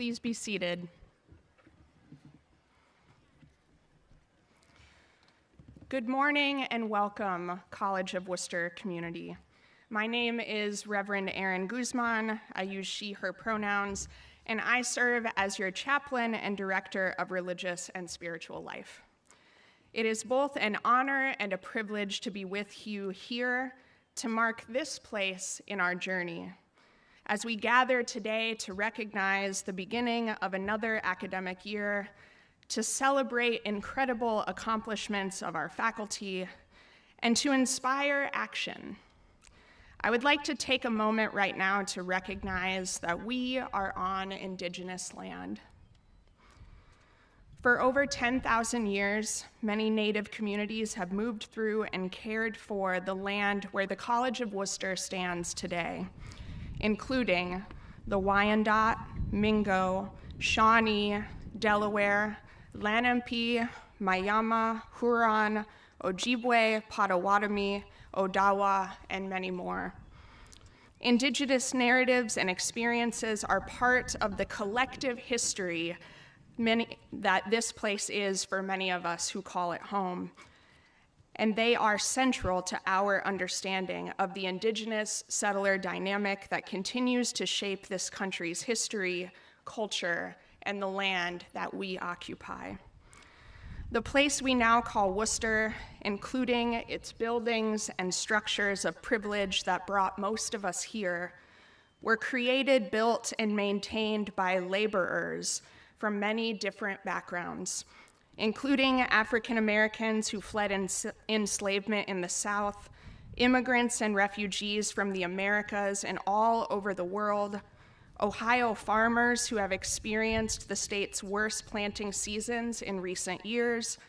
Please be seated. Good morning and welcome, College of Wooster community. My name is Reverend Erin Guzman. I use she, her pronouns, and I serve as your chaplain and director of religious and spiritual life. It is both an honor and a privilege to be with you here to mark this place in our journey as we gather today to recognize the beginning of another academic year, to celebrate incredible accomplishments of our faculty, and to inspire action. I would like to take a moment right now to recognize that we are on Indigenous land. For over 10,000 years, many Native communities have moved through and cared for the land where the College of Wooster stands today, including the Wyandot, Mingo, Shawnee, Delaware, Lenape, Miami, Huron, Ojibwe, Potawatomi, Odawa, and many more. Indigenous narratives and experiences are part of the collective history that this place is for many of us who call it home. And they are central to our understanding of the Indigenous settler dynamic that continues to shape this country's history, culture, and the land that we occupy. The place we now call Wooster, including its buildings and structures of privilege that brought most of us here, were created, built, and maintained by laborers from many different backgrounds, including African Americans who fled enslavement in the South, immigrants and refugees from the Americas and all over the world, Ohio farmers who have experienced the state's worst planting seasons in recent years,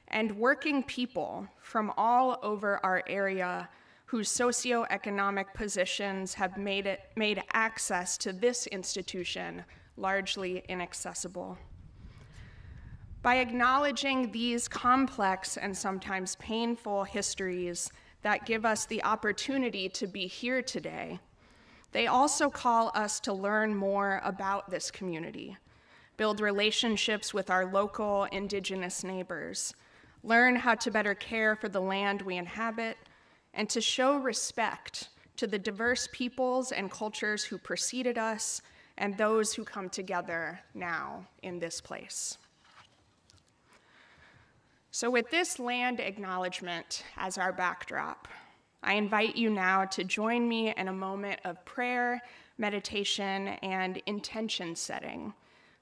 and working people from all over our area whose socioeconomic positions have made access to this institution largely inaccessible. By acknowledging these complex and sometimes painful histories that give us the opportunity to be here today, they also call us to learn more about this community, build relationships with our local Indigenous neighbors, learn how to better care for the land we inhabit, and to show respect to the diverse peoples and cultures who preceded us and those who come together now in this place. So with this land acknowledgement as our backdrop, I invite you now to join me in a moment of prayer, meditation, and intention setting,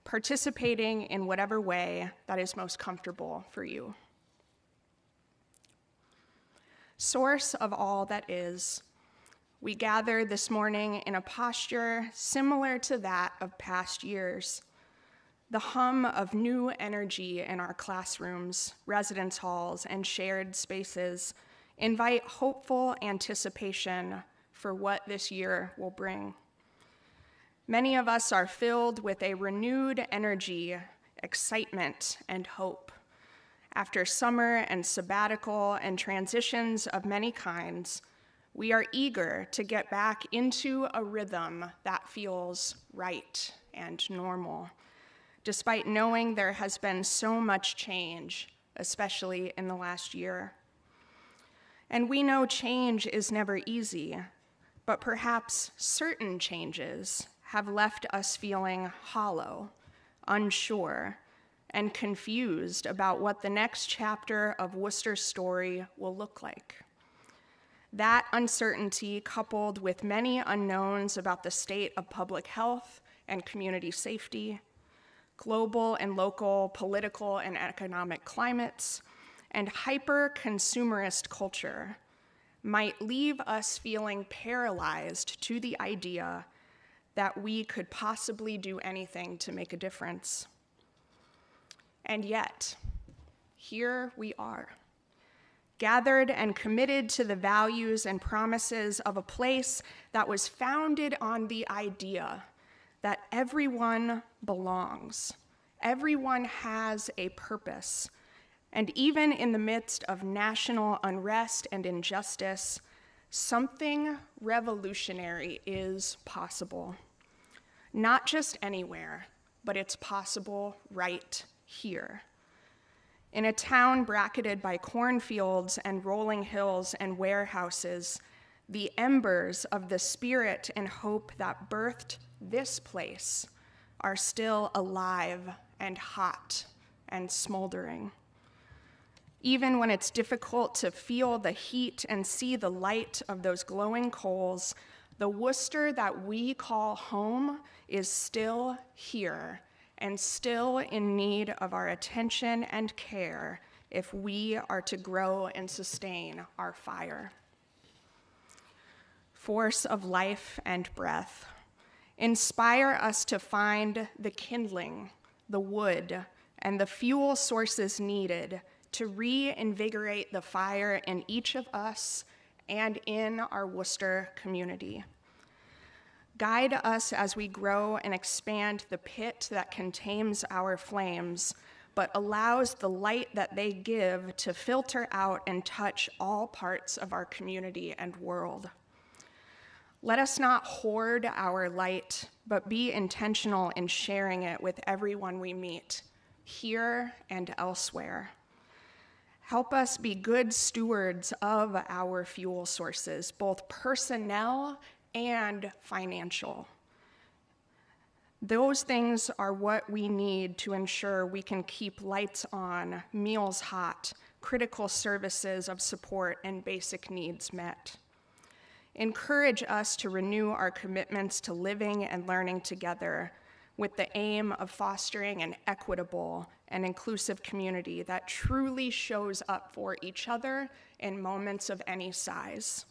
participating in whatever way that is most comfortable for you. Source of all that is, we gather this morning in a posture similar to that of past years. The hum of new energy in our classrooms, residence halls, and shared spaces invite hopeful anticipation for what this year will bring. Many of us are filled with a renewed energy, excitement, and hope. After summer and sabbatical and transitions of many kinds, we are eager to get back into a rhythm that feels right and normal, despite knowing there has been so much change, especially in the last year. And we know change is never easy, but perhaps certain changes have left us feeling hollow, unsure, and confused about what the next chapter of Wooster's story will look like. That uncertainty, coupled with many unknowns about the state of public health and community safety, global and local political and economic climates, and hyper-consumerist culture, might leave us feeling paralyzed to the idea that we could possibly do anything to make a difference. And yet, here we are, gathered and committed to the values and promises of a place that was founded on the idea that everyone belongs, everyone has a purpose, and even in the midst of national unrest and injustice, something revolutionary is possible. Not just anywhere, but it's possible right here. In a town bracketed by cornfields and rolling hills and warehouses, the embers of the spirit and hope that birthed this place are still alive and hot and smoldering. Even when it's difficult to feel the heat and see the light of those glowing coals, the Wooster that we call home is still here and still in need of our attention and care if we are to grow and sustain our fire. Force of life and breath, inspire us to find the kindling, the wood, and the fuel sources needed to reinvigorate the fire in each of us and in our Wooster community. Guide us as we grow and expand the pit that contains our flames, but allows the light that they give to filter out and touch all parts of our community and world. Let us not hoard our light, but be intentional in sharing it with everyone we meet, here and elsewhere. Help us be good stewards of our fuel sources, both personnel and financial. Those things are what we need to ensure we can keep lights on, meals hot, critical services of support, and basic needs met. Encourage us to renew our commitments to living and learning together with the aim of fostering an equitable and inclusive community that truly shows up for each other in moments of any size.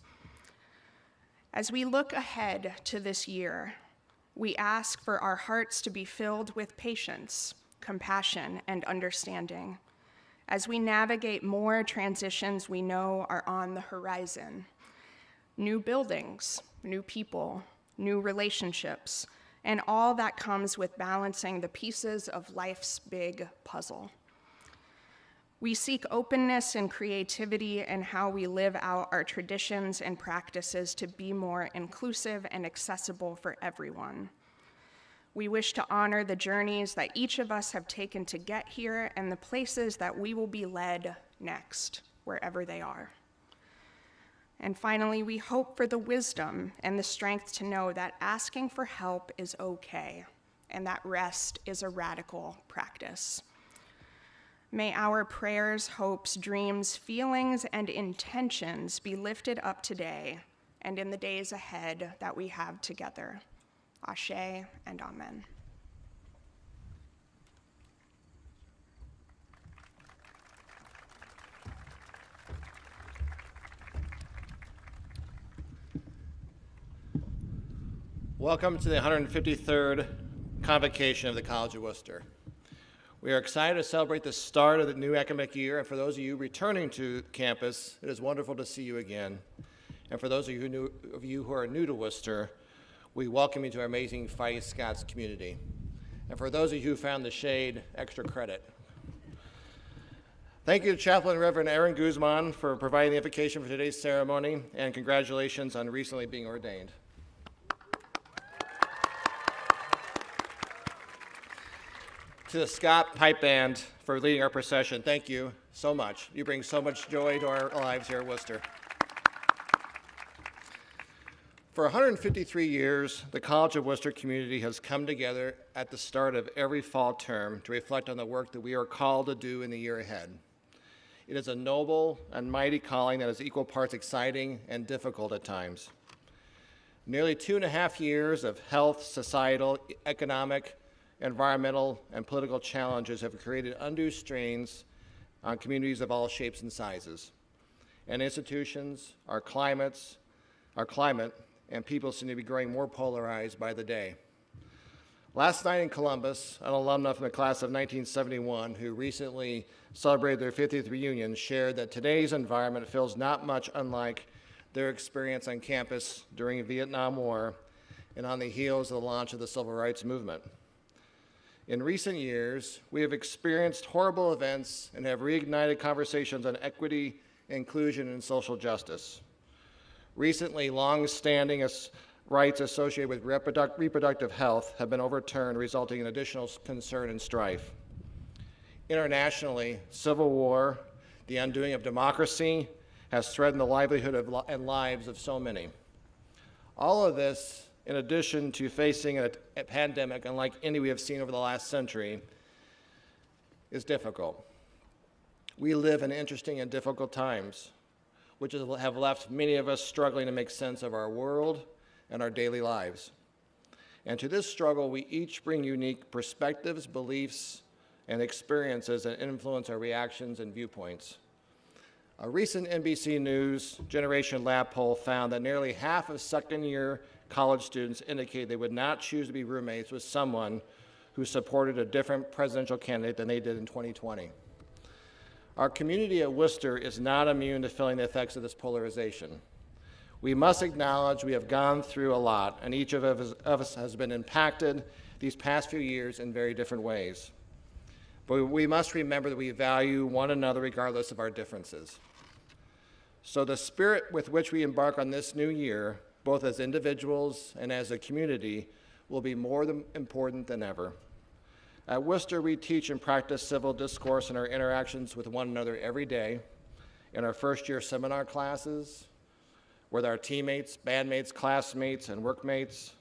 As we look ahead to this year, we ask for our hearts to be filled with patience, compassion, and understanding as we navigate more transitions we know are on the horizon. New buildings, new people, new relationships, and all that comes with balancing the pieces of life's big puzzle. We seek openness and creativity in how we live out our traditions and practices to be more inclusive and accessible for everyone. We wish to honor the journeys that each of us have taken to get here and the places that we will be led next, wherever they are. And finally, we hope for the wisdom and the strength to know that asking for help is okay, and that rest is a radical practice. May our prayers, hopes, dreams, feelings, and intentions be lifted up today and in the days ahead that we have together. Ashe and amen. Welcome to the 153rd Convocation of the College of Wooster. We are excited to celebrate the start of the new academic year, and for those of you returning to campus, it is wonderful to see you again. And for those of you who are new to Wooster, we welcome you to our amazing Phi Scots community. And for those of you who found the shade, extra credit. Thank you to Chaplain Reverend Aaron Guzman for providing the invocation for today's ceremony, and congratulations on recently being ordained. To the Scott Pipe Band for leading our procession, thank you so much. You bring so much joy to our lives here at Wooster. For 153 years, the College of Wooster community has come together at the start of every fall term to reflect on the work that we are called to do in the year ahead. It is a noble and mighty calling that is equal parts exciting and difficult at times. Nearly 2.5 years of health, societal, economic, environmental, and political challenges have created undue strains on communities of all shapes and sizes. And institutions, our climate, and people seem to be growing more polarized by the day. Last night in Columbus, an alumna from the class of 1971 who recently celebrated their 50th reunion shared that today's environment feels not much unlike their experience on campus during the Vietnam War and on the heels of the launch of the Civil Rights Movement. In recent years, we have experienced horrible events and have reignited conversations on equity, inclusion, and social justice. Recently, long-standing rights associated with reproductive health have been overturned, resulting in additional concern and strife. Internationally, civil war, the undoing of democracy, has threatened the livelihood and lives of so many. All of this, in addition to facing a pandemic unlike any we have seen over the last century, is difficult. We live in interesting and difficult times, which have left many of us struggling to make sense of our world and our daily lives. And to this struggle, we each bring unique perspectives, beliefs, and experiences that influence our reactions and viewpoints. A recent NBC News Generation Lab poll found that nearly half of second-year college students indicate they would not choose to be roommates with someone who supported a different presidential candidate than they did in 2020. Our community at Wooster is not immune to feeling the effects of this polarization. We must acknowledge we have gone through a lot, and each of us has been impacted these past few years in very different ways. But we must remember that we value one another regardless of our differences. So the spirit with which we embark on this new year, both as individuals and as a community, will be more important than ever. At Wooster, we teach and practice civil discourse in our interactions with one another every day, in our first-year seminar classes, with our teammates, bandmates, classmates, and workmates,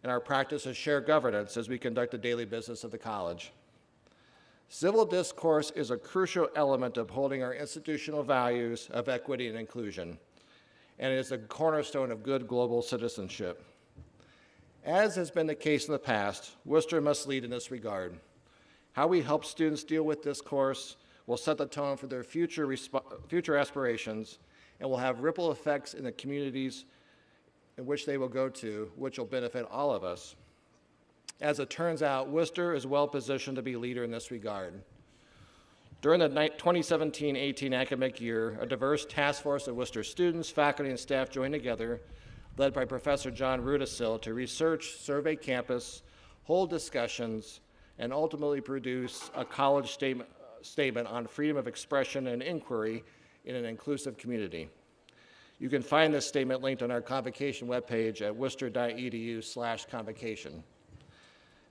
in our practice of shared governance as we conduct the daily business of the college. Civil discourse is a crucial element of holding our institutional values of equity and inclusion, and it is a cornerstone of good global citizenship. As has been the case in the past, Wooster must lead in this regard. How we help students deal with discourse will set the tone for their future aspirations and will have ripple effects in the communities in which they will go to, which will benefit all of us. As it turns out, Wooster is well positioned to be a leader in this regard. During the 2017-18 academic year, a diverse task force of Wooster students, faculty, and staff joined together, led by Professor John Rudisil, to research, survey campus, hold discussions, and ultimately produce a college statement on freedom of expression and inquiry in an inclusive community. You can find this statement linked on our Convocation webpage at worcester.edu/convocation.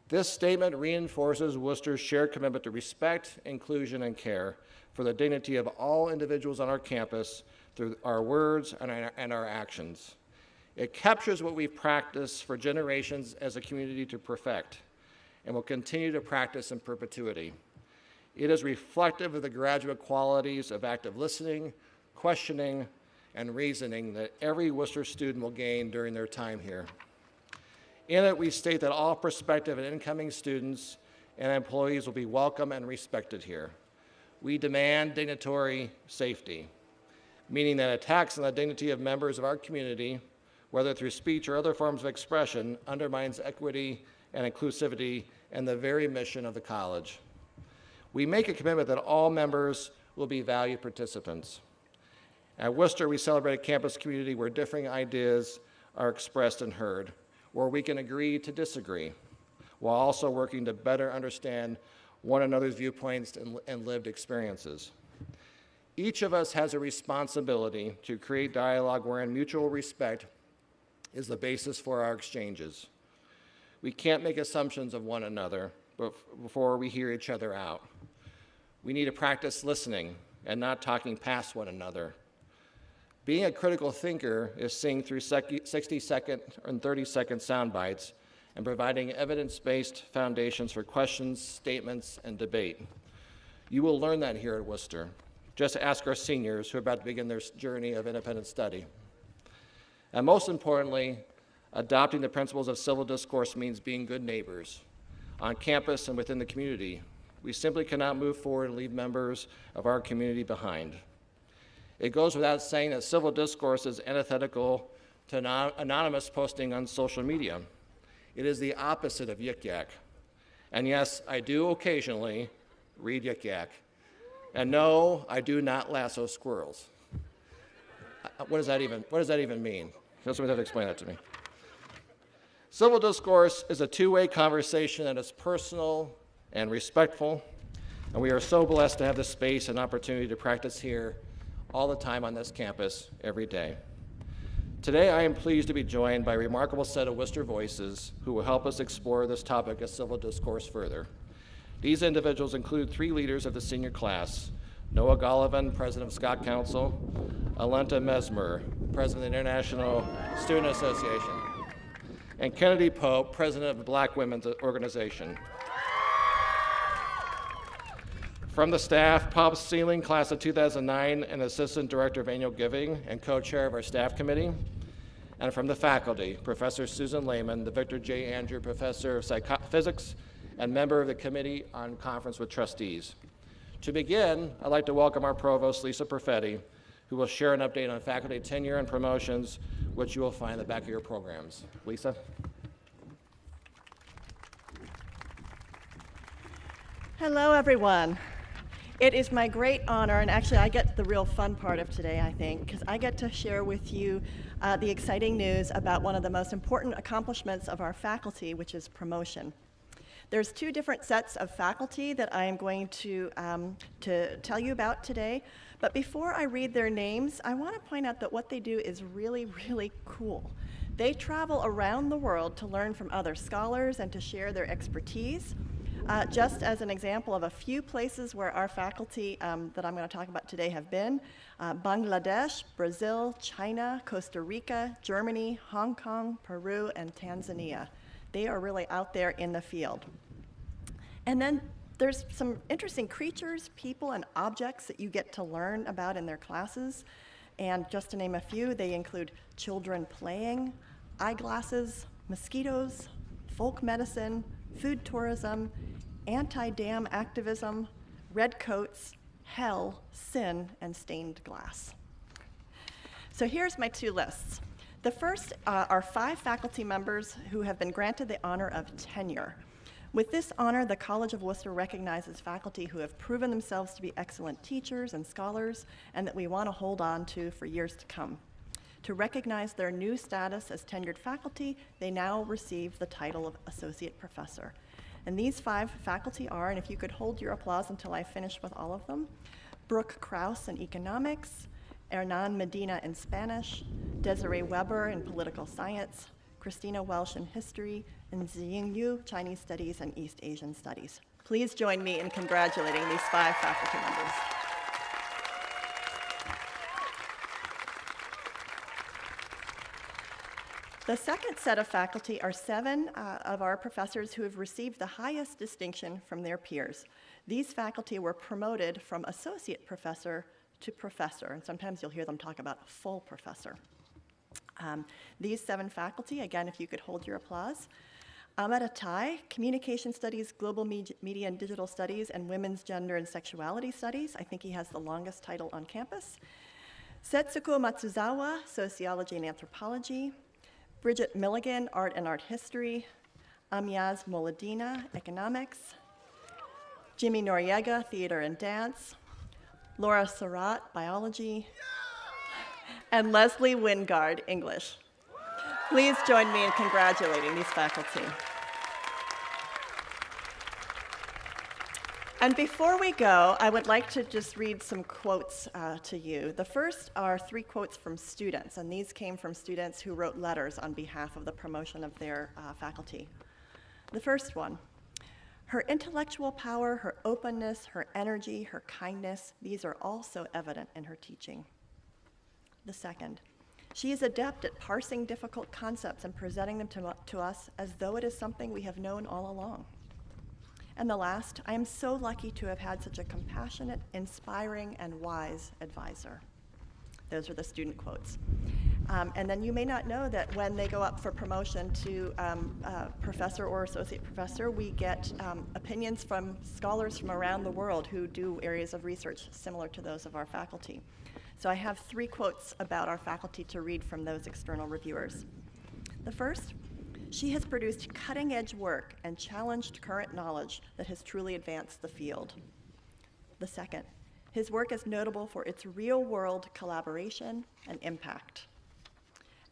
This statement reinforces Wooster's shared commitment to respect, inclusion, and care for the dignity of all individuals on our campus through our words and our actions. It captures what we've practiced for generations as a community to perfect and will continue to practice in perpetuity. It is reflective of the graduate qualities of active listening, questioning, and reasoning that every Wooster student will gain during their time here. In it, we state that all prospective and incoming students and employees will be welcome and respected here. We demand dignitary safety, meaning that attacks on the dignity of members of our community, whether through speech or other forms of expression, undermines equity and inclusivity and the very mission of the college. We make a commitment that all members will be valued participants. At Wooster, we celebrate a campus community where differing ideas are expressed and heard, where we can agree to disagree, while also working to better understand one another's viewpoints and lived experiences. Each of us has a responsibility to create dialogue wherein mutual respect is the basis for our exchanges. We can't make assumptions of one another before we hear each other out. We need to practice listening and not talking past one another. Being a critical thinker is seeing through 60-second and 30-second sound bites and providing evidence-based foundations for questions, statements, and debate. You will learn that here at Wooster. Just ask our seniors who are about to begin their journey of independent study. And most importantly, adopting the principles of civil discourse means being good neighbors on campus and within the community. We simply cannot move forward and leave members of our community behind. It goes without saying that civil discourse is antithetical to anonymous posting on social media. It is the opposite of yik yak. And yes, I do occasionally read yik yak. And no, I do not lasso squirrels. What does that even mean? Someone have to explain that to me. Civil discourse is a two-way conversation that is personal and respectful, and we are so blessed to have the space and opportunity to practice here all the time on this campus every day. Today, I am pleased to be joined by a remarkable set of Wooster voices who will help us explore this topic of civil discourse further. These individuals include 3 leaders of the senior class: Noah Golovin, President of Scott Council; Alenta Mesmer, President of the International Student Association; and Kennedy Pope, President of the Black Women's Organization. From the staff, Pop Sealing, class of 2009, and Assistant Director of Annual Giving and co-chair of our staff committee. And from the faculty, Professor Susan Lehman, the Victor J. Andrew Professor of Physics and member of the Committee on Conference with Trustees. To begin, I'd like to welcome our Provost, Lisa Perfetti, who will share an update on faculty tenure and promotions, which you will find in the back of your programs. Lisa? Hello, everyone. It is my great honor, and actually I get the real fun part of today, I think, because I get to share with you the exciting news about one of the most important accomplishments of our faculty, which is promotion. There's 2 different sets of faculty that I am going to tell you about today, but before I read their names, I want to point out that what they do is really, really cool. They travel around the world to learn from other scholars and to share their expertise. Just as an example of a few places where our faculty that I'm going to talk about today have been: Bangladesh, Brazil, China, Costa Rica, Germany, Hong Kong, Peru, and Tanzania. They are really out there in the field. And then there's some interesting creatures, people, and objects that you get to learn about in their classes. And just to name a few, they include children playing, eyeglasses, mosquitoes, folk medicine, food tourism, anti-dam activism, red coats, hell, sin, and stained glass. So here's my 2 lists. The first are 5 faculty members who have been granted the honor of tenure. With this honor, the College of Wooster recognizes faculty who have proven themselves to be excellent teachers and scholars, and that we want to hold on to for years to come. To recognize their new status as tenured faculty, they now receive the title of Associate Professor. And these 5 faculty are, and if you could hold your applause until I finish with all of them: Brooke Krause in Economics, Hernan Medina in Spanish, Desiree Weber in Political Science, Christina Welsh in History, and Ziying Yu, Chinese Studies and East Asian Studies. Please join me in congratulating these 5 faculty members. The second set of faculty are 7 of our professors who have received the highest distinction from their peers. These faculty were promoted from associate professor to professor, and sometimes you'll hear them talk about full professor. These 7 faculty, again, if you could hold your applause: Ahmed Attai, Communication Studies, Global Media and Digital Studies, and Women's Gender and Sexuality Studies. I think he has the longest title on campus. Setsuko Matsuzawa, Sociology and Anthropology. Bridget Milligan, Art and Art History. Amiaz Moladina, Economics. Jimmy Noriega, Theater and Dance. Laura Surratt, Biology. And Leslie Wingard, English. Please join me in congratulating these faculty. And before we go, I would like to just read some quotes to you. The first are 3 quotes from students, and these came from students who wrote letters on behalf of the promotion of their faculty. The first one: her intellectual power, her openness, her energy, her kindness, these are also evident in her teaching. The second: she is adept at parsing difficult concepts and presenting them to us as though it is something we have known all along. And the last: I am so lucky to have had such a compassionate, inspiring, and wise advisor. Those are the student quotes. And then you may not know that when they go up for promotion to professor or associate professor, we get opinions from scholars from around the world who do areas of research similar to those of our faculty. So I have 3 quotes about our faculty to read from those external reviewers. The first: she has produced cutting-edge work and challenged current knowledge that has truly advanced the field. The second: his work is notable for its real-world collaboration and impact.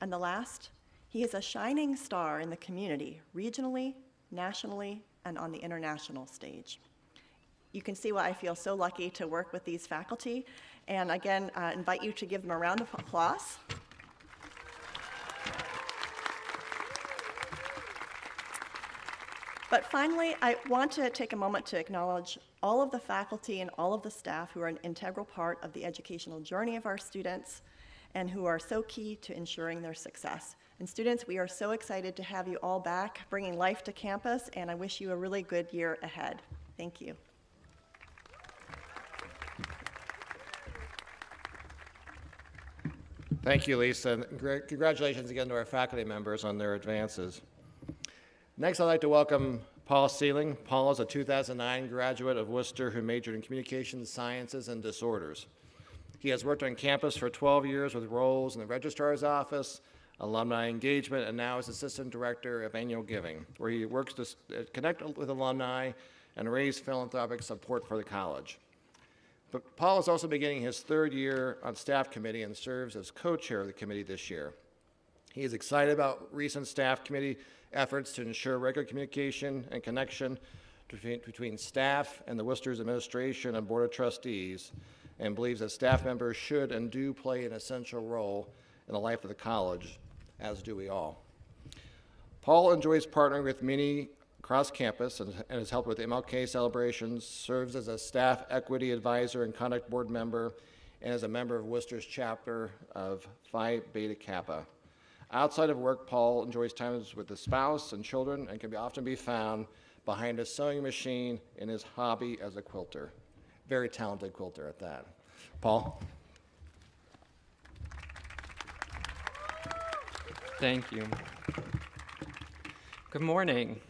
And the last: he is a shining star in the community, regionally, nationally, and on the international stage. You can see why I feel so lucky to work with these faculty, and again, invite you to give them a round of applause. But finally, I want to take a moment to acknowledge all of the faculty and all of the staff who are an integral part of the educational journey of our students and who are so key to ensuring their success. And students, we are so excited to have you all back, bringing life to campus, and I wish you a really good year ahead. Thank you. Thank you, Lisa, and congratulations again to our faculty members on their advances. Next, I'd like to welcome Paul Sealing. Paul is a 2009 graduate of Wooster who majored in communication sciences and disorders. He has worked on campus for 12 years with roles in the registrar's office, alumni engagement, and now is assistant director of annual giving, where he works to connect with alumni and raise philanthropic support for the college. But Paul is also beginning his third year on staff committee and serves as co-chair of the committee this year. He is excited about recent staff committee efforts to ensure regular communication and connection between staff and the Wooster's administration and board of trustees, and believes that staff members should and do play an essential role in the life of the college, as do we all. Paul enjoys partnering with many across campus and has helped with MLK celebrations, serves as a staff equity advisor and conduct board member, and is a member of Wooster's chapter of Phi Beta Kappa. Outside of work, Paul enjoys times with his spouse and children and can often be found behind a sewing machine in his hobby as a quilter. Very talented quilter at that. Paul? Thank you. Good morning.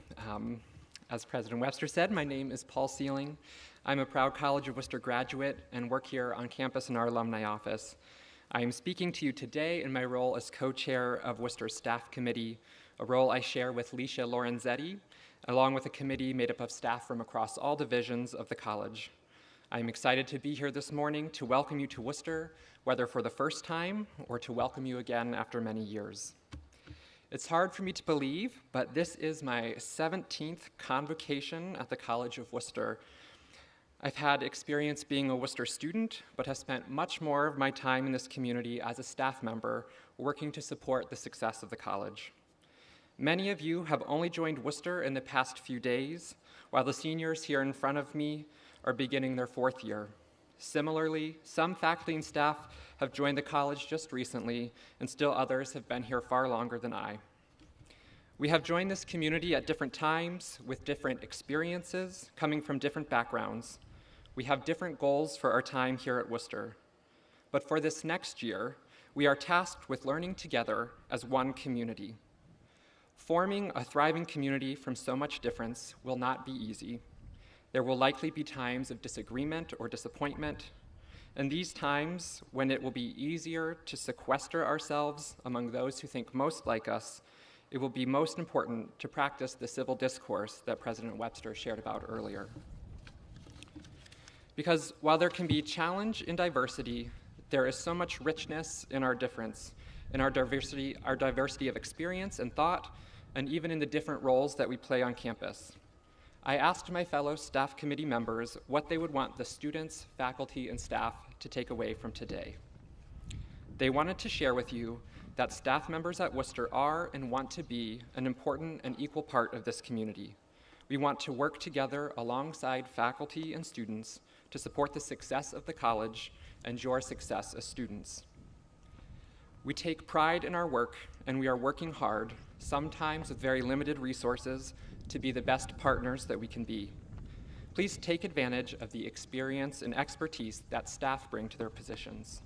As President Webster said, my name is Paul Sealing. I'm a proud College of Wooster graduate and work here on campus in our alumni office. I am speaking to you today in my role as co-chair of Wooster's staff committee, a role I share with Licia Lorenzetti, along with a committee made up of staff from across all divisions of the college. I'm excited to be here this morning to welcome you to Wooster, whether for the first time or to welcome you again after many years. It's hard for me to believe, but this is my 17th convocation at the College of Wooster. I've had experience being a Wooster student, but have spent much more of my time in this community as a staff member, working to support the success of the college. Many of you have only joined Wooster in the past few days, while the seniors here in front of me are beginning their fourth year. Similarly, some faculty and staff have joined the college just recently, and still others have been here far longer than I. We have joined this community at different times, with different experiences, coming from different backgrounds. We have different goals for our time here at Wooster. But for this next year, we are tasked with learning together as one community. Forming a thriving community from so much difference will not be easy. There will likely be times of disagreement or disappointment, and these times when it will be easier to sequester ourselves among those who think most like us, it will be most important to practice the civil discourse that President Webster shared about earlier. Because while there can be challenge in diversity, there is so much richness in our difference, in our diversity of experience and thought, and even in the different roles that we play on campus. I asked my fellow staff committee members what they would want the students, faculty, and staff to take away from today. They wanted to share with you that staff members at Wooster are and want to be an important and equal part of this community. We want to work together alongside faculty and students to support the success of the college and your success as students. We take pride in our work, and we are working hard, sometimes with very limited resources, to be the best partners that we can be. Please take advantage of the experience and expertise that staff bring to their positions.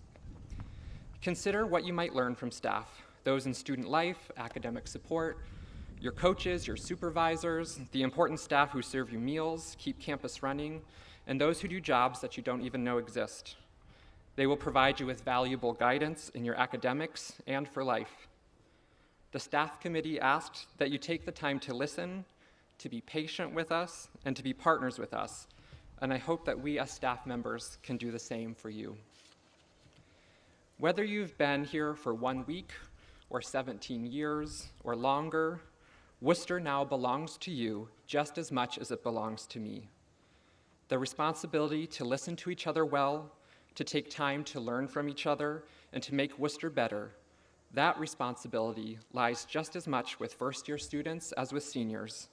Consider what you might learn from staff, those in student life, academic support, your coaches, your supervisors, the important staff who serve you meals, keep campus running, and those who do jobs that you don't even know exist. They will provide you with valuable guidance in your academics and for life. The staff committee asked that you take the time to listen, to be patient with us, and to be partners with us, and I hope that we as staff members can do the same for you. Whether you've been here for 1 week, or 17 years, or longer, Wooster now belongs to you just as much as it belongs to me. The responsibility to listen to each other well, to take time to learn from each other, and to make Wooster better, that responsibility lies just as much with first-year students as with seniors.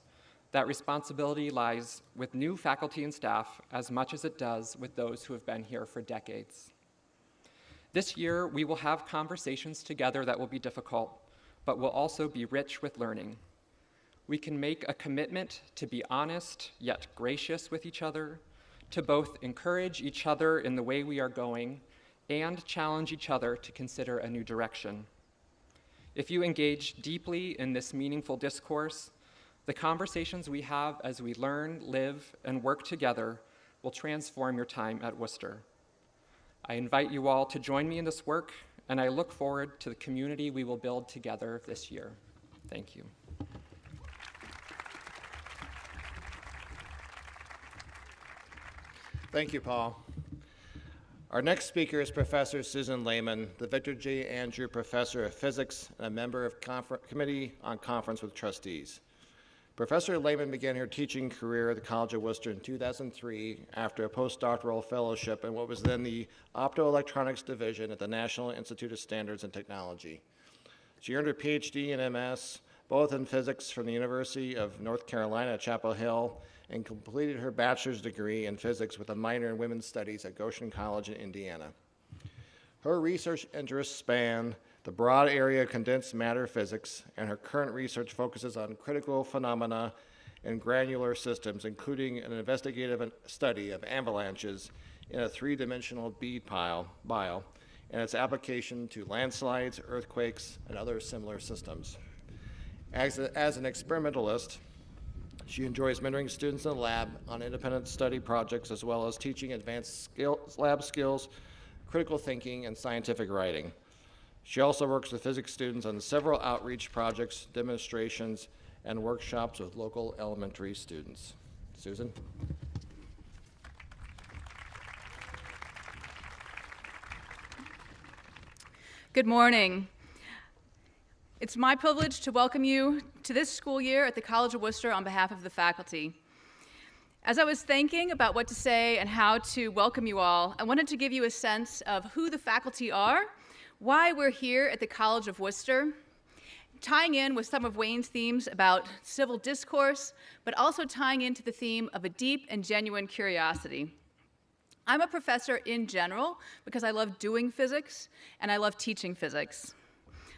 That responsibility lies with new faculty and staff as much as it does with those who have been here for decades. This year, we will have conversations together that will be difficult, but will also be rich with learning. We can make a commitment to be honest, yet gracious with each other, to both encourage each other in the way we are going and challenge each other to consider a new direction. If you engage deeply in this meaningful discourse, the conversations we have as we learn, live, and work together will transform your time at Wooster. I invite you all to join me in this work, and I look forward to the community we will build together this year. Thank you. Thank you, Paul. Our next speaker is Professor Susan Lehman, the Victor J. Andrew Professor of Physics and a member of Committee on Conference with Trustees. Professor Lehman began her teaching career at the College of Wooster in 2003 after a postdoctoral fellowship in what was then the Optoelectronics Division at the National Institute of Standards and Technology. She earned her PhD and MS, both in physics from the University of North Carolina at Chapel Hill, and completed her bachelor's degree in physics with a minor in women's studies at Goshen College in Indiana. Her research interests span the broad area of condensed matter physics, and her current research focuses on critical phenomena and granular systems, including an investigative study of avalanches in a three-dimensional bead pile, and its application to landslides, earthquakes, and other similar systems. As an experimentalist, she enjoys mentoring students in the lab on independent study projects, as well as teaching advanced lab skills, critical thinking, and scientific writing. She also works with physics students on several outreach projects, demonstrations, and workshops with local elementary students. Susan? Good morning. It's my privilege to welcome you to this school year at the College of Wooster on behalf of the faculty. As I was thinking about what to say and how to welcome you all, I wanted to give you a sense of who the faculty are, why we're here at the College of Wooster, tying in with some of Wayne's themes about civil discourse, but also tying into the theme of a deep and genuine curiosity. I'm a professor in general because I love doing physics and I love teaching physics.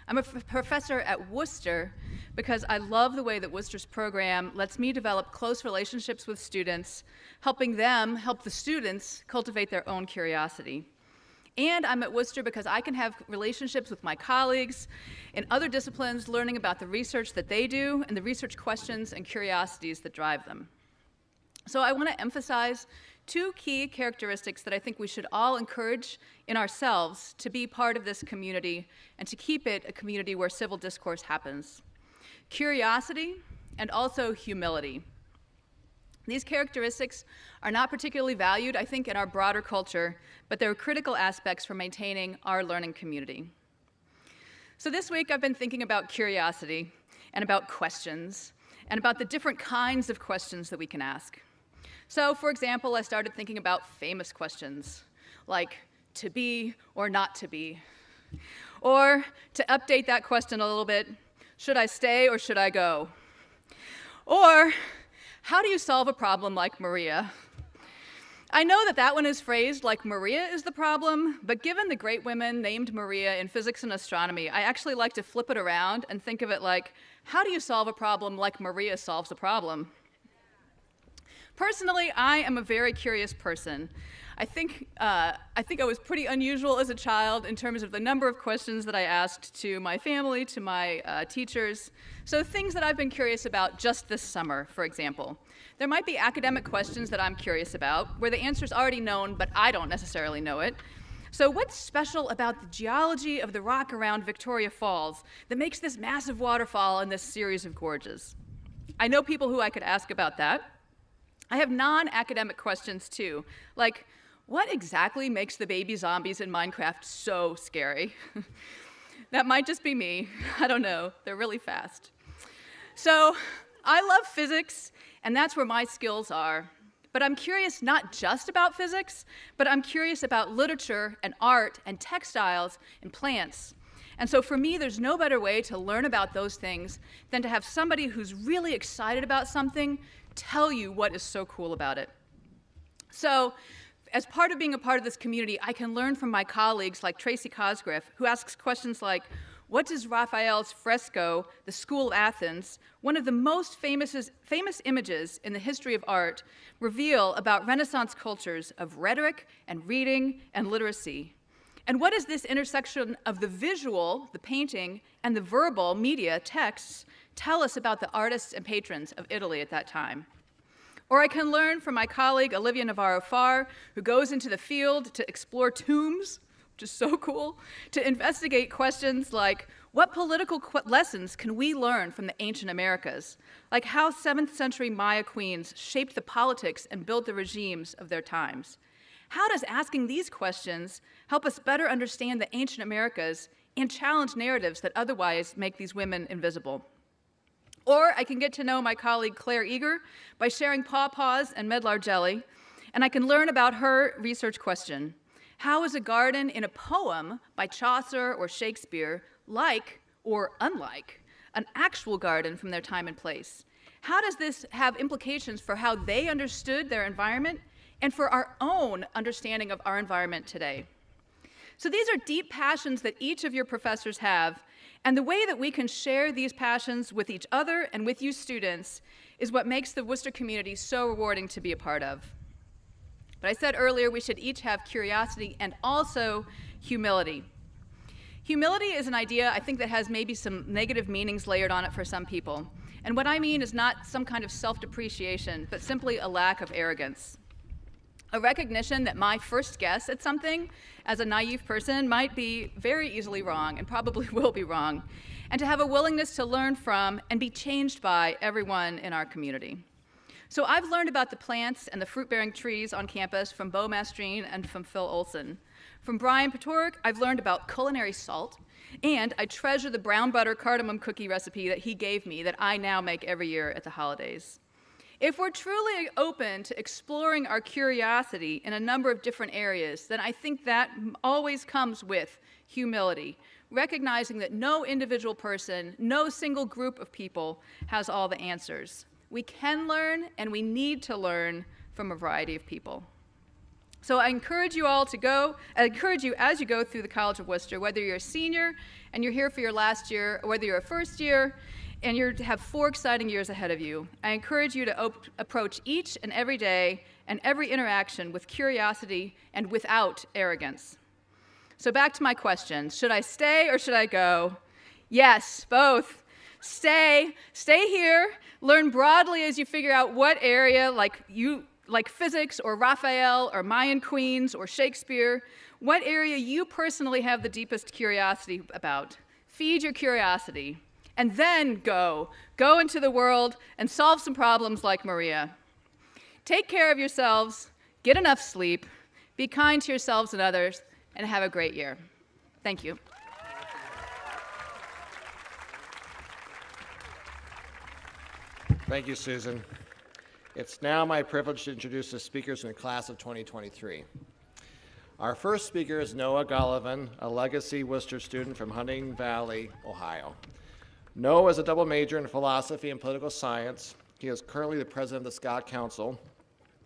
I'm a professor at Wooster because I love the way that Wooster's program lets me develop close relationships with students, helping them help the students cultivate their own curiosity. And I'm at Wooster because I can have relationships with my colleagues in other disciplines, learning about the research that they do and the research questions and curiosities that drive them. So I want to emphasize two key characteristics that I think we should all encourage in ourselves to be part of this community and to keep it a community where civil discourse happens: curiosity and also humility. These characteristics are not particularly valued, I think, in our broader culture, but they're critical aspects for maintaining our learning community. So this week I've been thinking about curiosity and about questions and about the different kinds of questions that we can ask. So, for example, I started thinking about famous questions, like to be or not to be. Or, to update that question a little bit, should I stay or should I go? Or, how do you solve a problem like Maria? I know that that one is phrased like Maria is the problem, but given the great women named Maria in physics and astronomy, I actually like to flip it around and think of it like, how do you solve a problem like Maria solves a problem? Personally, I am a very curious person. I think I was pretty unusual as a child in terms of the number of questions that I asked to my family, to my teachers. So things that I've been curious about just this summer, for example. There might be academic questions that I'm curious about, where the answer's already known, but I don't necessarily know it. So what's special about the geology of the rock around Victoria Falls that makes this massive waterfall and this series of gorges? I know people who I could ask about that. I have non-academic questions too, like what exactly makes the baby zombies in Minecraft so scary? That might just be me, I don't know, they're really fast. So I love physics, and that's where my skills are, but I'm curious not just about physics, but I'm curious about literature and art and textiles and plants. And so for me, there's no better way to learn about those things than to have somebody who's really excited about something tell you what is so cool about it. So as part of being a part of this community, I can learn from my colleagues like Tracy Cosgriff, who asks questions like, what does Raphael's fresco, The School of Athens, one of the most famous images in the history of art, reveal about Renaissance cultures of rhetoric and reading and literacy? And what does this intersection of the visual, the painting, and the verbal media texts tell us about the artists and patrons of Italy at that time? Or I can learn from my colleague Olivia Navarro-Farr, who goes into the field to explore tombs, which is so cool, to investigate questions like, what political lessons can we learn from the ancient Americas? Like how 7th century Maya queens shaped the politics and built the regimes of their times. How does asking these questions help us better understand the ancient Americas and challenge narratives that otherwise make these women invisible? Or I can get to know my colleague Claire Eager by sharing pawpaws and medlar jelly, and I can learn about her research question. How is a garden in a poem by Chaucer or Shakespeare like or unlike an actual garden from their time and place? How does this have implications for how they understood their environment and for our own understanding of our environment today? So these are deep passions that each of your professors have, and the way that we can share these passions with each other and with you students is what makes the Wooster community so rewarding to be a part of. But I said earlier we should each have curiosity and also humility. Humility is an idea I think that has maybe some negative meanings layered on it for some people. And what I mean is not some kind of self-depreciation, but simply a lack of arrogance. A recognition that my first guess at something as a naive person might be very easily wrong and probably will be wrong, and to have a willingness to learn from and be changed by everyone in our community. So I've learned about the plants and the fruit-bearing trees on campus from Bo Mastrine and from Phil Olson. From Brian Patorek, I've learned about culinary salt, and I treasure the brown butter cardamom cookie recipe that he gave me that I now make every year at the holidays. If we're truly open to exploring our curiosity in a number of different areas, then I think that always comes with humility, recognizing that no individual person, no single group of people has all the answers. We can learn and we need to learn from a variety of people. So I encourage you all to go, as you go through the College of Wooster, whether you're a senior and you're here for your last year, or whether you're a first year and you have 4 exciting years ahead of you, I encourage you to approach each and every day and every interaction with curiosity and without arrogance. So back to my question, should I stay or should I go? Yes, both. Stay here, learn broadly as you figure out what area, like physics or Raphael or Mayan queens or Shakespeare, what area you personally have the deepest curiosity about. Feed your curiosity. And then go into the world and solve some problems like Maria. Take care of yourselves, get enough sleep, be kind to yourselves and others, and have a great year. Thank you. Thank you, Susan. It's now my privilege to introduce the speakers in the class of 2023. Our first speaker is Noah Golovin, a legacy Wooster student from Huntington Valley, Ohio. Noah is a double major in philosophy and political science. He is currently the president of the Scott Council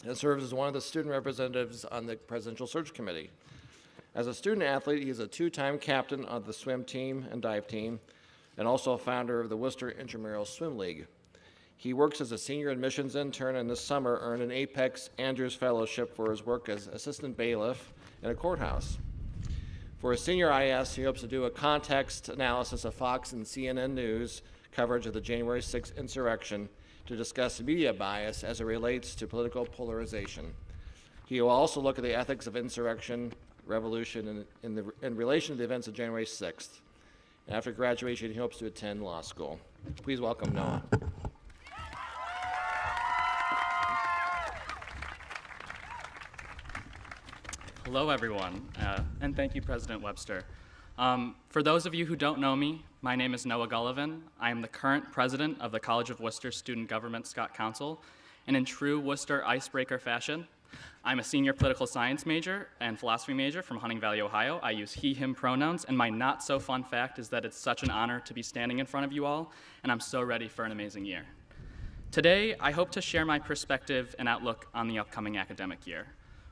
and serves as one of the student representatives on the Presidential Search Committee. As a student athlete, he is a 2-time captain of the swim team and dive team, and also a founder of the Wooster Intramural Swim League. He works as a senior admissions intern and this summer earned an Apex Andrews Fellowship for his work as assistant bailiff in a courthouse. For his senior IS, he hopes to do a context analysis of Fox and CNN News coverage of the January 6th insurrection to discuss media bias as it relates to political polarization. He will also look at the ethics of insurrection, revolution, in relation to the events of January 6th. After graduation, he hopes to attend law school. Please welcome Noah. Hello, everyone, and thank you, President Webster. For those of you who don't know me, my name is Noah Golovin. I am the current president of the College of Wooster Student Government Scott Council, and in true Wooster icebreaker fashion, I'm a senior political science major and philosophy major from Hunting Valley, Ohio. I use he, him pronouns, and my not so fun fact is that it's such an honor to be standing in front of you all, and I'm so ready for an amazing year. Today, I hope to share my perspective and outlook on the upcoming academic year.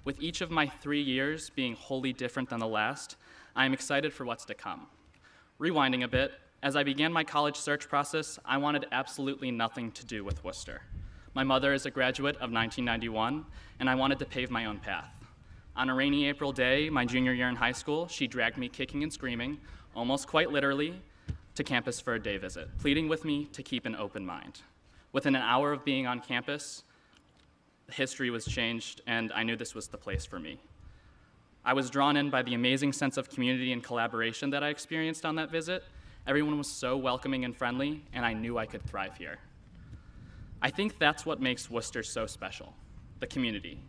With each of my 3 years being wholly different than the last, I am excited for what's to come. Rewinding a bit, as I began my college search process, I wanted absolutely nothing to do with Wooster. My mother is a graduate of 1991, and I wanted to pave my own path. On a rainy April day, my junior year in high school, she dragged me kicking and screaming, almost quite literally, to campus for a day visit, pleading with me to keep an open mind. Within an hour of being on campus, history was changed, and I knew this was the place for me. I was drawn in by the amazing sense of community and collaboration that I experienced on that visit. Everyone was so welcoming and friendly, and I knew I could thrive here. I think that's what makes Wooster so special, the community.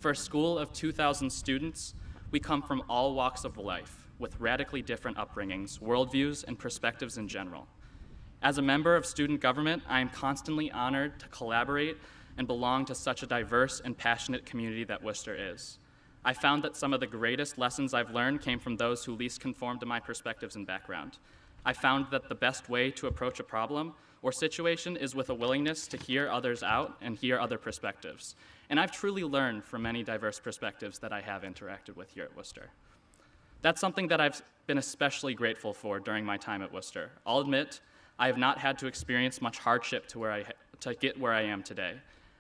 For a school of 2,000 students, we come from all walks of life with radically different upbringings, worldviews, and perspectives in general. As a member of student government, I am constantly honored to collaborate and belong to such a diverse and passionate community that Wooster is. I found that some of the greatest lessons I've learned came from those who least conform to my perspectives and background. I found that the best way to approach a problem or situation is with a willingness to hear others out and hear other perspectives. And I've truly learned from many diverse perspectives that I have interacted with here at Wooster. That's something that I've been especially grateful for during my time at Wooster. I'll admit, I have not had to experience much hardship to get where I am today.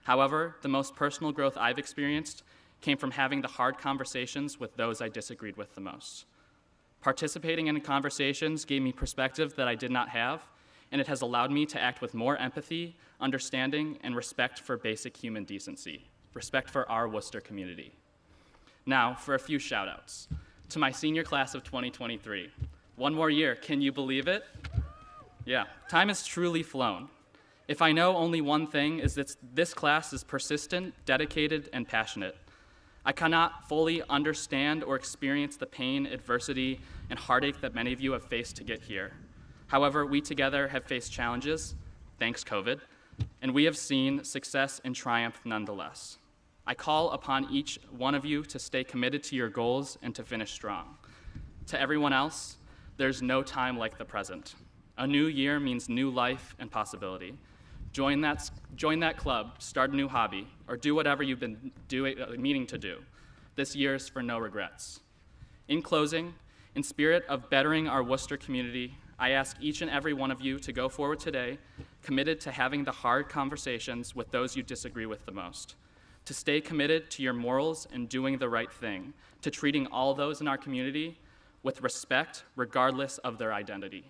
However, the most personal growth I've experienced came from having the hard conversations with those I disagreed with the most. Participating in conversations gave me perspective that I did not have, and it has allowed me to act with more empathy, understanding, and respect for basic human decency, respect for our Wooster community. Now, for a few shout-outs. To my senior class of 2023. One more year, can you believe it? Yeah, time has truly flown. If I know only one thing, is that this class is persistent, dedicated, and passionate. I cannot fully understand or experience the pain, adversity, and heartache that many of you have faced to get here. However, we together have faced challenges, thanks COVID, and we have seen success and triumph nonetheless. I call upon each one of you to stay committed to your goals and to finish strong. To everyone else, there's no time like the present. A new year means new life and possibility. Join that club, start a new hobby, or do whatever you've been meaning to do. This year is for no regrets. In closing, in spirit of bettering our Wooster community, I ask each and every one of you to go forward today, committed to having the hard conversations with those you disagree with the most, to stay committed to your morals and doing the right thing, to treating all those in our community with respect regardless of their identity,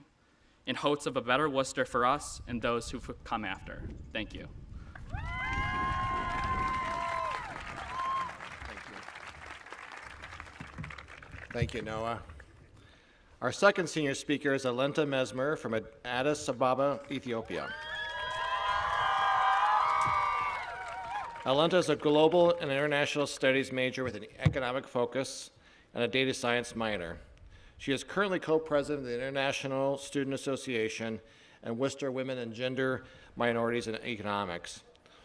in hopes of a better Wooster for us and those who come after. Thank you. Thank you, Noah. Our second senior speaker is Alenta Mesmer from Addis Ababa, Ethiopia. Alenta is a global and international studies major with an economic focus and a data science minor. She is currently co-president of the International Student Association and Wooster Women and Gender Minorities in Economics.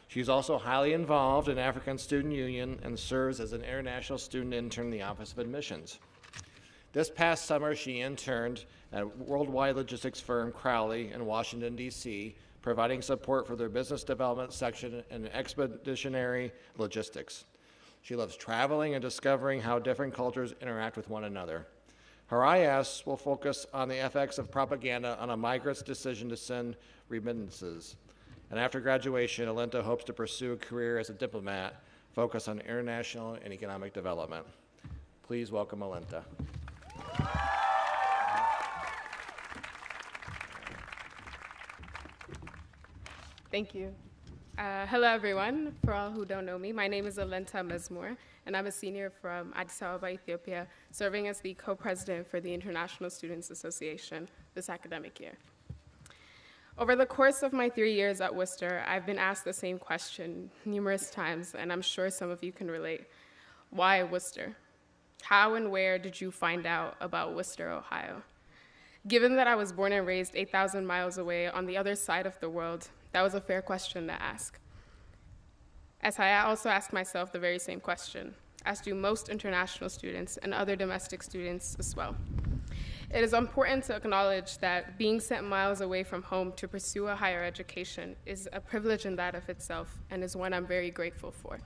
She is also highly involved in African Student Union and serves as an international student intern in the Office of Admissions. This past summer, she interned at worldwide logistics firm Crowley in Washington, D.C., providing support for their business development section in expeditionary logistics. She loves traveling and discovering how different cultures interact with one another. Her IS will focus on the effects of propaganda on a migrant's decision to send remittances. And after graduation, Alenta hopes to pursue a career as a diplomat focused on international and economic development. Please welcome Alenta. Thank you. Hello, everyone. For all who don't know me, my name is Alenta Mesmer, and I'm a senior from Addis Ababa, Ethiopia, serving as the co-president for the International Students Association this academic year. Over the course of my 3 years at Wooster, I've been asked the same question numerous times, and I'm sure some of you can relate. Why Wooster? How and where did you find out about Wooster, Ohio? Given that I was born and raised 8,000 miles away on the other side of the world, that was a fair question to ask. as I also ask myself the very same question, as do most international students and other domestic students as well. It is important to acknowledge that being sent miles away from home to pursue a higher education is a privilege in that of itself and is one I'm very grateful for.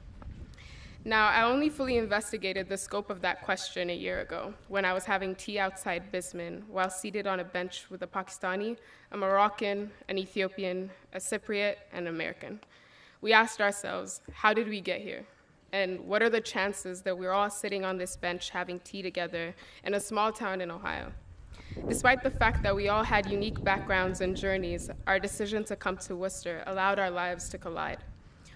Now, I only fully investigated the scope of that question a year ago when I was having tea outside Bisman while seated on a bench with a Pakistani, a Moroccan, an Ethiopian, a Cypriot, and an American. We asked ourselves, how did we get here? And what are the chances that we're all sitting on this bench having tea together in a small town in Ohio? Despite the fact that we all had unique backgrounds and journeys, our decision to come to Wooster allowed our lives to collide.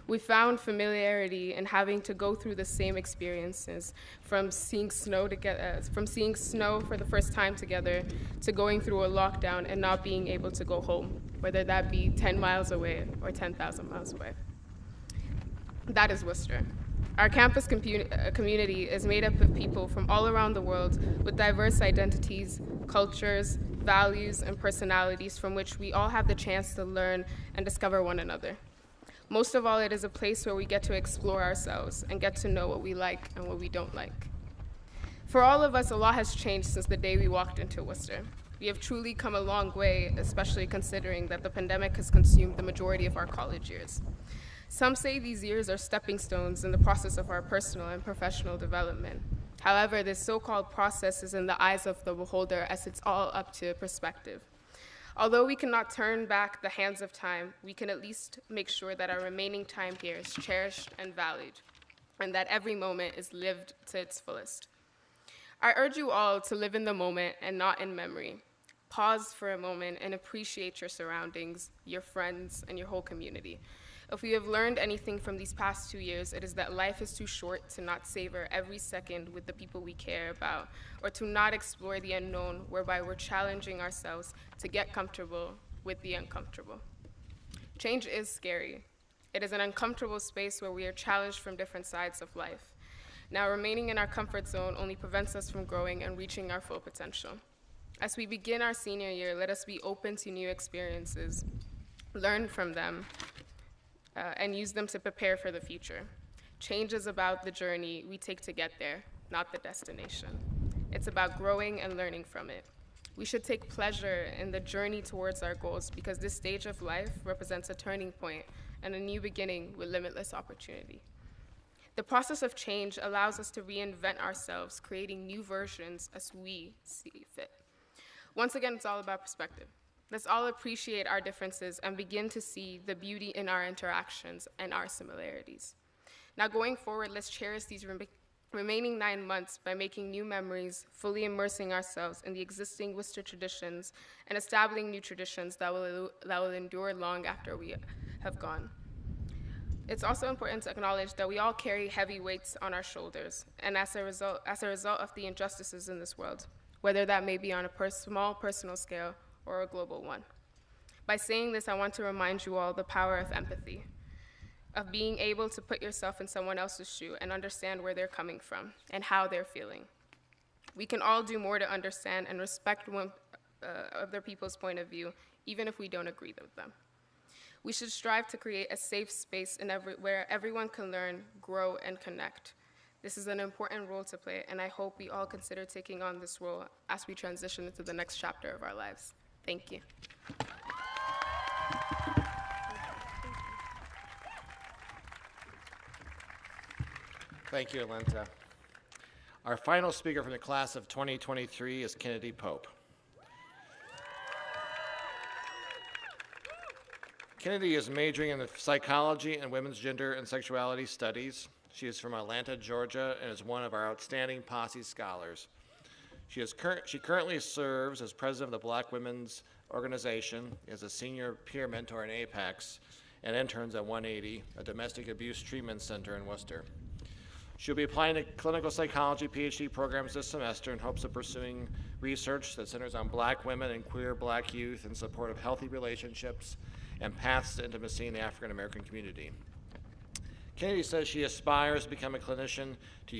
We found familiarity in having to go through the same experiences, from seeing snow for the first time together to going through a lockdown and not being able to go home, whether that be 10 miles away or 10,000 miles away. That is Wooster. Our campus community is made up of people from all around the world with diverse identities, cultures, values, and personalities from which we all have the chance to learn and discover one another. Most of all, it is a place where we get to explore ourselves and get to know what we like and what we don't like. For all of us, a lot has changed since the day we walked into Wooster. We have truly come a long way, especially considering that the pandemic has consumed the majority of our college years. Some say these years are stepping stones in the process of our personal and professional development. However, this so-called process is in the eyes of the beholder, as it's all up to perspective. Although we cannot turn back the hands of time, we can at least make sure that our remaining time here is cherished and valued, and that every moment is lived to its fullest. I urge you all to live in the moment and not in memory. Pause for a moment and appreciate your surroundings, your friends, and your whole community. If we have learned anything from these past 2 years, it is that life is too short to not savor every second with the people we care about, or to not explore the unknown, whereby we're challenging ourselves to get comfortable with the uncomfortable. Change is scary. It is an uncomfortable space where we are challenged from different sides of life. Now, remaining in our comfort zone only prevents us from growing and reaching our full potential. As we begin our senior year, let us be open to new experiences, learn from them, and use them to prepare for the future. Change is about the journey we take to get there, not the destination. It's about growing and learning from it. We should take pleasure in the journey towards our goals because this stage of life represents a turning point and a new beginning with limitless opportunity. The process of change allows us to reinvent ourselves, creating new versions as we see fit. Once again, it's all about perspective. Let's all appreciate our differences and begin to see the beauty in our interactions and our similarities. Now, going forward, let's cherish these remaining 9 months by making new memories, fully immersing ourselves in the existing Wooster traditions, and establishing new traditions that will endure long after we have gone. It's also important to acknowledge that we all carry heavy weights on our shoulders, and as a result of the injustices in this world, whether that may be on a small personal scale or a global one. By saying this, I want to remind you all the power of empathy, of being able to put yourself in someone else's shoe and understand where they're coming from and how they're feeling. We can all do more to understand and respect other people's point of view, even if we don't agree with them. We should strive to create a safe space where everyone can learn, grow, and connect. This is an important role to play, and I hope we all consider taking on this role as we transition into the next chapter of our lives. Thank you. Thank you, Alenta. Our final speaker from the class of 2023 is Kennedy Pope. Kennedy is majoring in the psychology and women's gender and sexuality studies. She is from Atlanta, Georgia, and is one of our outstanding Posse scholars. She currently serves as president of the Black Women's Organization, as a senior peer mentor in Apex, and interns at 180, a domestic abuse treatment center in Worcester. She'll be applying to clinical psychology PhD programs this semester in hopes of pursuing research that centers on Black women and queer Black youth in support of healthy relationships and paths to intimacy in the African American community. Kennedy says she aspires to become a clinician to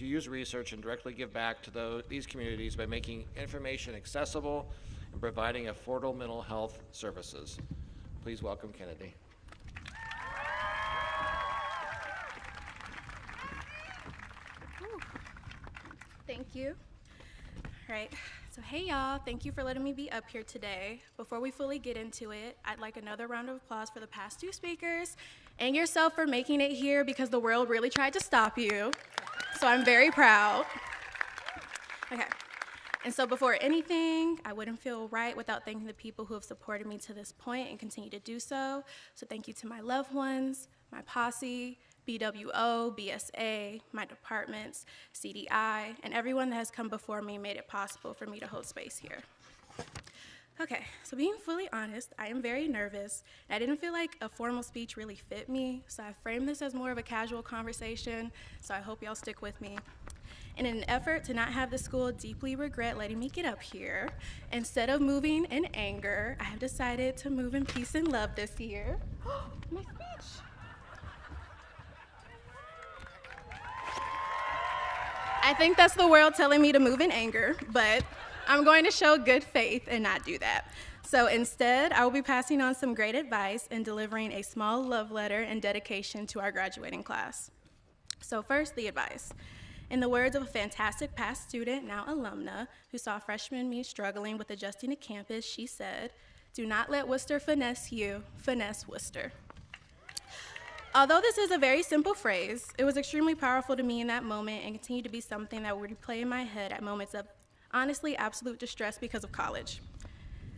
use research and directly give back to these communities by making information accessible and providing affordable mental health services. Please welcome Kennedy. Thank you. All right, so hey y'all, thank you for letting me be up here today. Before we fully get into it, I'd like another round of applause for the past two speakers and yourself for making it here because the world really tried to stop you. So I'm very proud. Okay, and so before anything, I wouldn't feel right without thanking the people who have supported me to this point and continue to do so. So thank you to my loved ones, my posse, BWO, BSA, my departments, CDI, and everyone that has come before me and made it possible for me to hold space here. Okay, so being fully honest, I am very nervous. I didn't feel like a formal speech really fit me, so I framed this as more of a casual conversation, so I hope y'all stick with me. In an effort to not have the school deeply regret letting me get up here, instead of moving in anger, I have decided to move in peace and love this year. My speech. I think that's the world telling me to move in anger, but I'm going to show good faith and not do that. So instead, I will be passing on some great advice and delivering a small love letter and dedication to our graduating class. So first, the advice. In the words of a fantastic past student, now alumna, who saw freshman me struggling with adjusting to campus, she said, "Do not let Wooster finesse you, finesse Wooster." Although this is a very simple phrase, it was extremely powerful to me in that moment and continued to be something that would replay in my head at moments of, honestly, absolute distress because of college.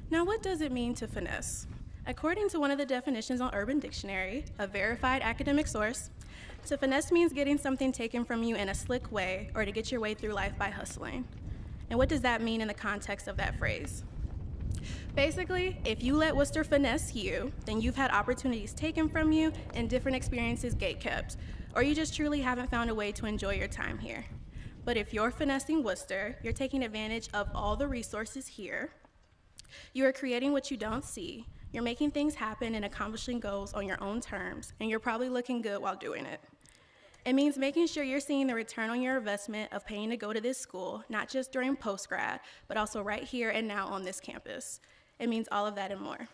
Now, what does it mean to finesse? According to one of the definitions on Urban Dictionary, a verified academic source, to finesse means getting something taken from you in a slick way or to get your way through life by hustling. And what does that mean in the context of that phrase? Basically, if you let Wooster finesse you, then you've had opportunities taken from you and different experiences gatekept, or you just truly haven't found a way to enjoy your time here. But if you're finessing Wooster, you're taking advantage of all the resources here. You are creating what you don't see. You're making things happen and accomplishing goals on your own terms, and you're probably looking good while doing it. It means making sure you're seeing the return on your investment of paying to go to this school, not just during post-grad, but also right here and now on this campus. It means all of that and more.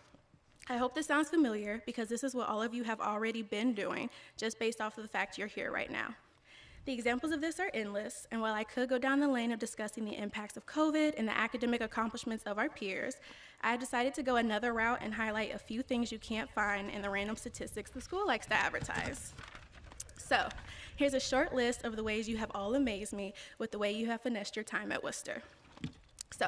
I hope this sounds familiar because this is what all of you have already been doing, just based off of the fact you're here right now. The examples of this are endless, and while I could go down the lane of discussing the impacts of COVID and the academic accomplishments of our peers, I have decided to go another route and highlight a few things you can't find in the random statistics the school likes to advertise. So, here's a short list of the ways you have all amazed me with the way you have finessed your time at Wooster. So,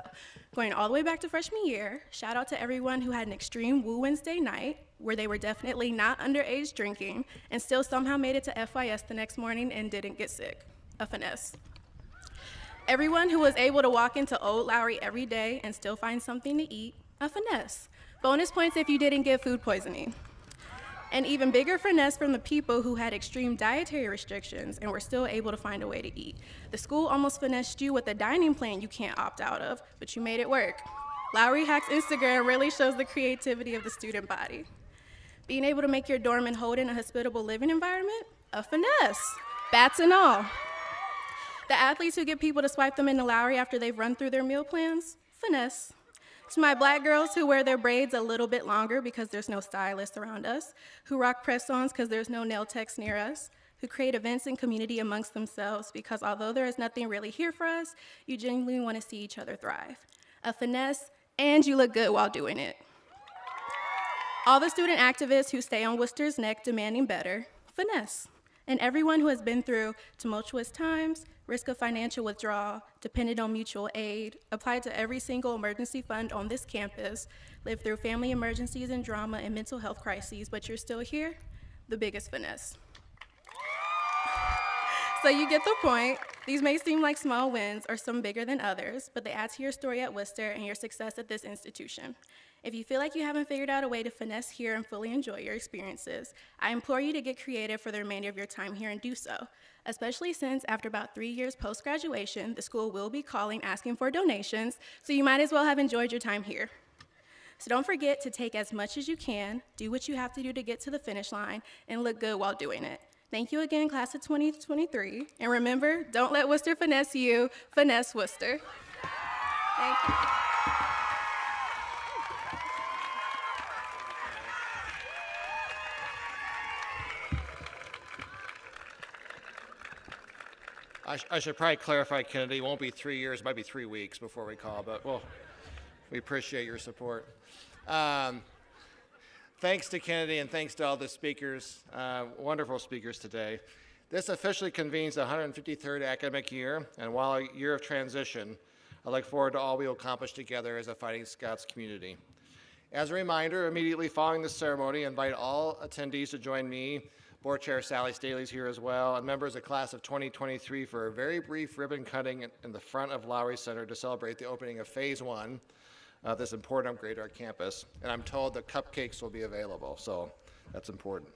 going all the way back to freshman year, shout out to everyone who had an extreme Woo Wednesday night where they were definitely not underage drinking and still somehow made it to FYS the next morning and didn't get sick. A finesse. Everyone who was able to walk into Old Lowry every day and still find something to eat. A finesse. Bonus points if you didn't get food poisoning. An even bigger finesse from the people who had extreme dietary restrictions and were still able to find a way to eat. The school almost finessed you with a dining plan you can't opt out of, but you made it work. Lowry Hack's Instagram really shows the creativity of the student body. Being able to make your dorm in Holden a hospitable living environment? A finesse. Bats and all. The athletes who get people to swipe them into Lowry after they've run through their meal plans? Finesse. To my black girls who wear their braids a little bit longer because there's no stylist around us, who rock press-ons because there's no nail techs near us, who create events and community amongst themselves because although there is nothing really here for us, you genuinely want to see each other thrive. A finesse, and you look good while doing it. All the student activists who stay on Wooster's neck demanding better, finesse. And everyone who has been through tumultuous times, risk of financial withdrawal, dependent on mutual aid, applied to every single emergency fund on this campus, lived through family emergencies and drama and mental health crises, but you're still here, the biggest finesse. So you get the point. These may seem like small wins or some bigger than others, but they add to your story at Wooster and your success at this institution. If you feel like you haven't figured out a way to finesse here and fully enjoy your experiences, I implore you to get creative for the remainder of your time here and do so, especially since after about 3 years post-graduation, the school will be calling asking for donations, so you might as well have enjoyed your time here. So don't forget to take as much as you can, do what you have to do to get to the finish line, and look good while doing it. Thank you again, class of 2023, and remember, don't let Wooster finesse you, finesse Wooster. Thank you. I should probably clarify, Kennedy, it won't be 3 years, it might be 3 weeks before we call, but well, we appreciate your support. Thanks to Kennedy and thanks to all the speakers, wonderful speakers today. This officially convenes the 153rd academic year, and while a year of transition, I look forward to all we will accomplish together as a Fighting Scots community. As a reminder, immediately following the ceremony, I invite all attendees to join me, Board Chair Sally Staley's here as well, and members of class of 2023 for a very brief ribbon cutting in the front of Lowry Center to celebrate the opening of Phase 1 of this important upgrade to our campus. And I'm told the cupcakes will be available, so that's important.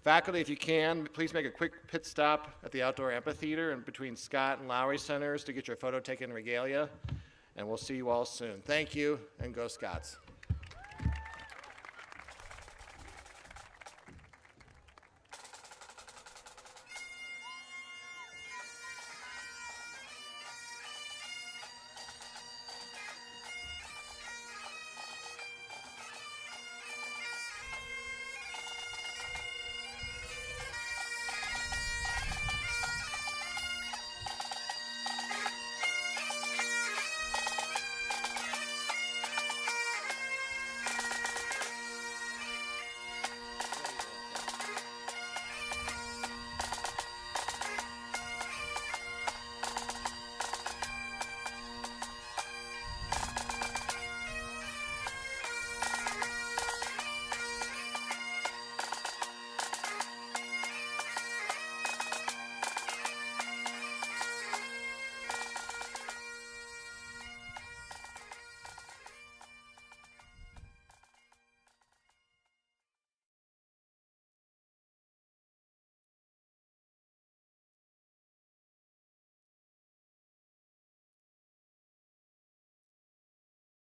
Faculty, if you can, please make a quick pit stop at the outdoor amphitheater and between Scott and Lowry Centers to get your photo taken in regalia, and we'll see you all soon. Thank you, and go Scots.